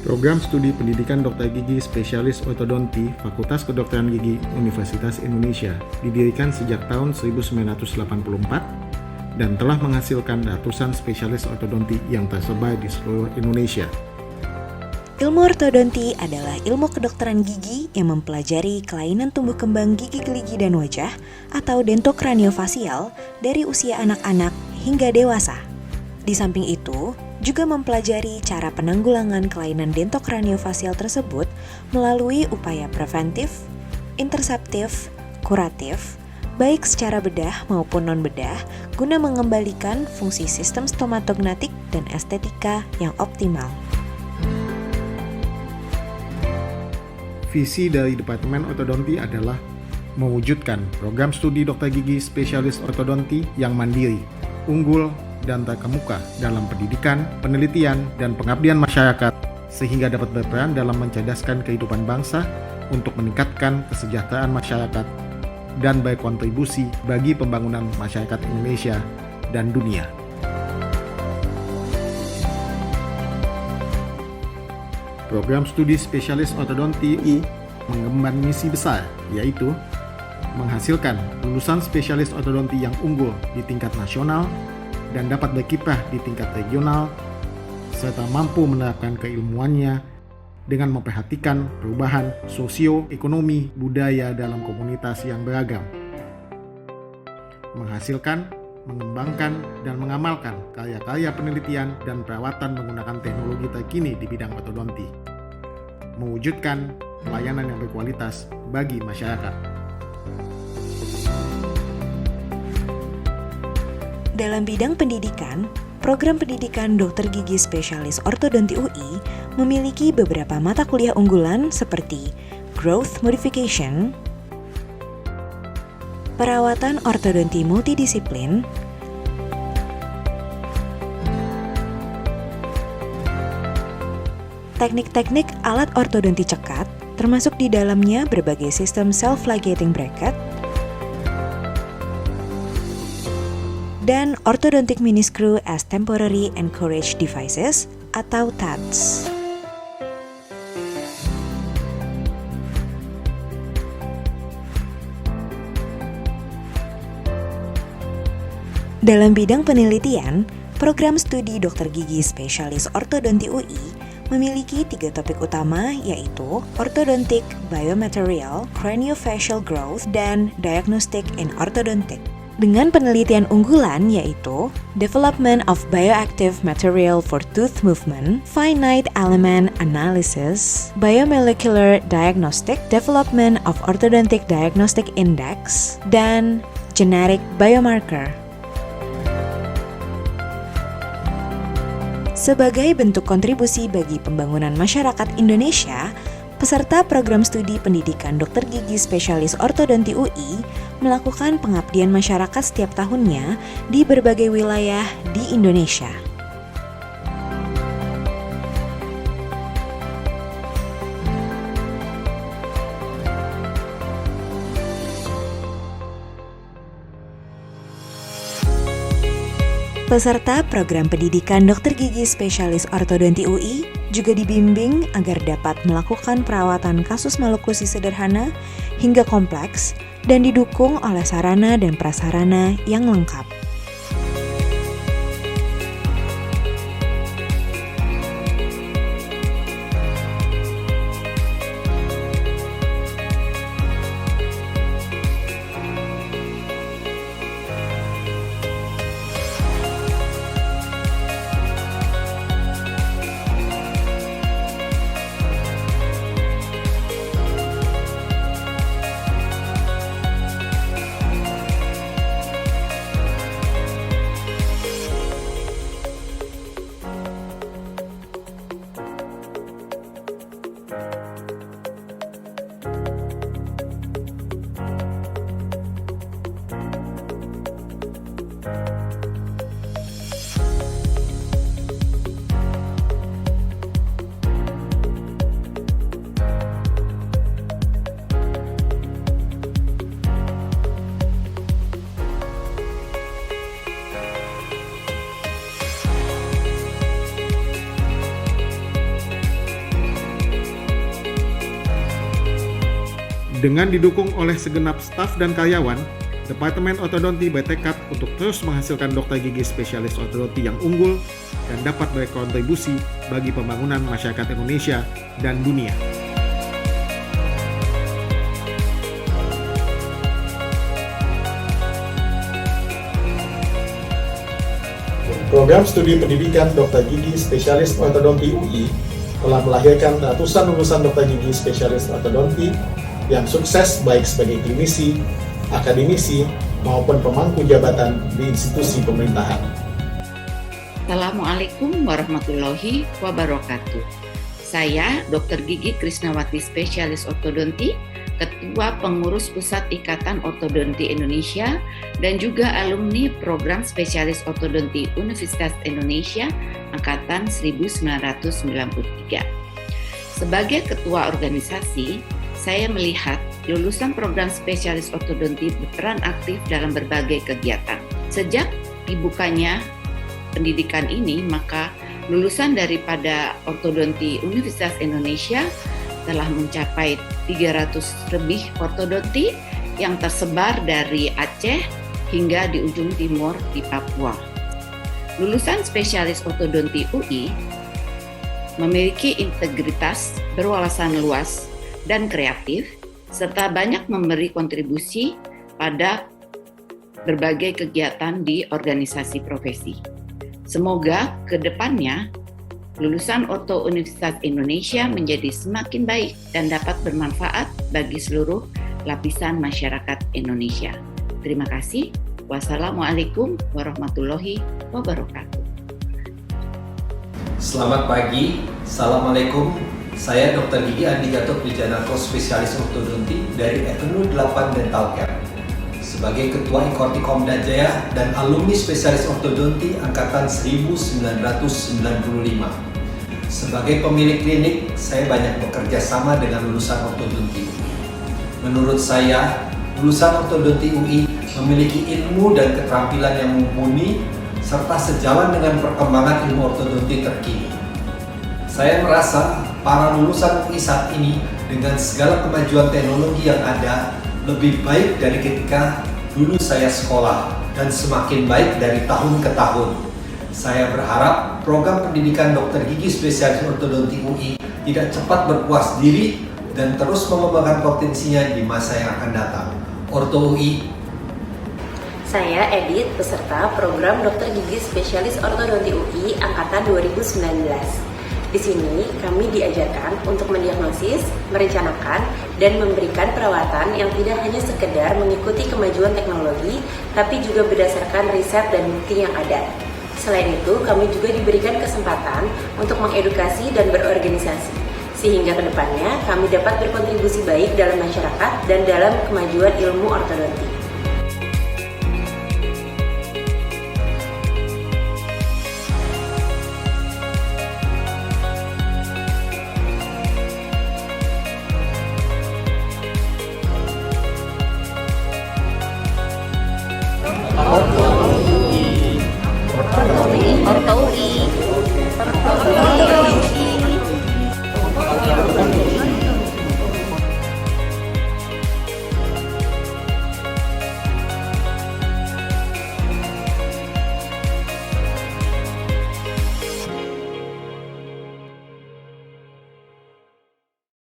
Program Studi Pendidikan Dokter Gigi Spesialis Ortodonti Fakultas Kedokteran Gigi Universitas Indonesia didirikan sejak tahun 1984 dan telah menghasilkan ratusan spesialis ortodonti yang tersebar di seluruh Indonesia. Ilmu ortodonti adalah ilmu kedokteran gigi yang mempelajari kelainan tumbuh kembang gigi geligi dan wajah atau dentokraniofacial dari usia anak-anak hingga dewasa. Di samping itu, juga mempelajari cara penanggulangan kelainan dentokraniofacial tersebut melalui upaya preventif, interseptif, kuratif, baik secara bedah maupun non-bedah, guna mengembalikan fungsi sistem stomatognatik dan estetika yang optimal. Visi dari Departemen Ortodonti adalah mewujudkan program studi dokter gigi spesialis ortodonti yang mandiri, unggul, dan terkemuka dalam pendidikan, penelitian, dan pengabdian masyarakat sehingga dapat berperan dalam mencerdaskan kehidupan bangsa untuk meningkatkan kesejahteraan masyarakat dan berkontribusi bagi pembangunan masyarakat Indonesia dan dunia. Program studi spesialis ortodonti mengemban misi besar, yaitu menghasilkan lulusan spesialis ortodonti yang unggul di tingkat nasional dan dapat berkiprah di tingkat regional, serta mampu menerapkan keilmuannya dengan memperhatikan perubahan sosio-ekonomi budaya dalam komunitas yang beragam. Menghasilkan, mengembangkan, dan mengamalkan karya-karya penelitian dan perawatan menggunakan teknologi terkini di bidang ortodonti. Mewujudkan pelayanan yang berkualitas bagi masyarakat. Dalam bidang pendidikan, program pendidikan dokter gigi spesialis ortodonti UI memiliki beberapa mata kuliah unggulan seperti Growth Modification, Perawatan Ortodonti Multidisiplin, Teknik-teknik alat ortodonti cekat, termasuk di dalamnya berbagai sistem self-ligating bracket, dan Orthodontic Mini Screw as Temporary Anchorage Devices atau TADS. Dalam bidang penelitian, program studi dokter gigi spesialis ortodonti UI memiliki 3 topik utama, yaitu Orthodontic Biomaterial, Craniofacial Growth, dan Diagnostic in Orthodontic. Dengan penelitian unggulan yaitu Development of Bioactive Material for Tooth Movement, Finite Element Analysis, Biomolecular Diagnostic, Development of Orthodontic Diagnostic Index, dan Genetic Biomarker. Sebagai bentuk kontribusi bagi pembangunan masyarakat Indonesia, peserta program studi pendidikan dokter gigi spesialis ortodonti UI melakukan pengabdian masyarakat setiap tahunnya di berbagai wilayah di Indonesia. Peserta program pendidikan dokter gigi spesialis ortodonti UI juga dibimbing agar dapat melakukan perawatan kasus maloklusi sederhana hingga kompleks dan didukung oleh sarana dan prasarana yang lengkap. Dengan didukung oleh segenap staf dan karyawan, Departemen Ortodonti bertekad untuk terus menghasilkan dokter gigi spesialis ortodonti yang unggul dan dapat berkontribusi bagi pembangunan masyarakat Indonesia dan dunia. Program Studi Pendidikan Dokter Gigi Spesialis Ortodonti UI telah melahirkan ratusan lulusan dokter gigi spesialis ortodonti yang sukses baik sebagai klinisi, akademisi, maupun pemangku jabatan di institusi pemerintahan. Assalamualaikum warahmatullahi wabarakatuh. Saya Dr. Gigi Krisnawati Spesialis Ortodonti, Ketua Pengurus Pusat Ikatan Ortodonti Indonesia, dan juga alumni Program Spesialis Ortodonti Universitas Indonesia Angkatan 1993. Sebagai Ketua organisasi, saya melihat lulusan program spesialis ortodonti berperan aktif dalam berbagai kegiatan. Sejak dibukanya pendidikan ini, maka lulusan daripada ortodonti Universitas Indonesia telah mencapai 300 lebih ortodonti yang tersebar dari Aceh hingga di ujung timur di Papua. Lulusan spesialis ortodonti UI memiliki integritas, berwawasan luas, dan kreatif, serta banyak memberi kontribusi pada berbagai kegiatan di organisasi profesi. Semoga ke depannya lulusan Orto Universitas Indonesia menjadi semakin baik dan dapat bermanfaat bagi seluruh lapisan masyarakat Indonesia. Terima kasih. Wassalamualaikum warahmatullahi wabarakatuh. Selamat pagi. Assalamualaikum. Saya Dr. Gigi Andi Gatot Wijanarko, spesialis ortodonti dari Avenue 8 Dental Care. Sebagai Ketua Ikortikomda Jaya dan alumni spesialis ortodonti angkatan 1995. Sebagai pemilik klinik, saya banyak bekerja sama dengan lulusan ortodonti UI. Menurut saya, lulusan ortodonti UI memiliki ilmu dan keterampilan yang mumpuni serta sejalan dengan perkembangan ilmu ortodonti terkini. Saya merasa para lulusan UI saat ini dengan segala kemajuan teknologi yang ada lebih baik dari ketika dulu saya sekolah dan semakin baik dari tahun ke tahun. Saya berharap program pendidikan dokter gigi spesialis ortodonti UI tidak cepat berpuas diri dan terus mengembangkan potensinya di masa yang akan datang. Orto UI. Saya Edith, peserta program dokter gigi spesialis ortodonti UI angkatan 2019. Di sini kami diajarkan untuk mendiagnosis, merencanakan, dan memberikan perawatan yang tidak hanya sekedar mengikuti kemajuan teknologi, tapi juga berdasarkan riset dan bukti yang ada. Selain itu, kami juga diberikan kesempatan untuk mengedukasi dan berorganisasi, sehingga kedepannya kami dapat berkontribusi baik dalam masyarakat dan dalam kemajuan ilmu ortodonti.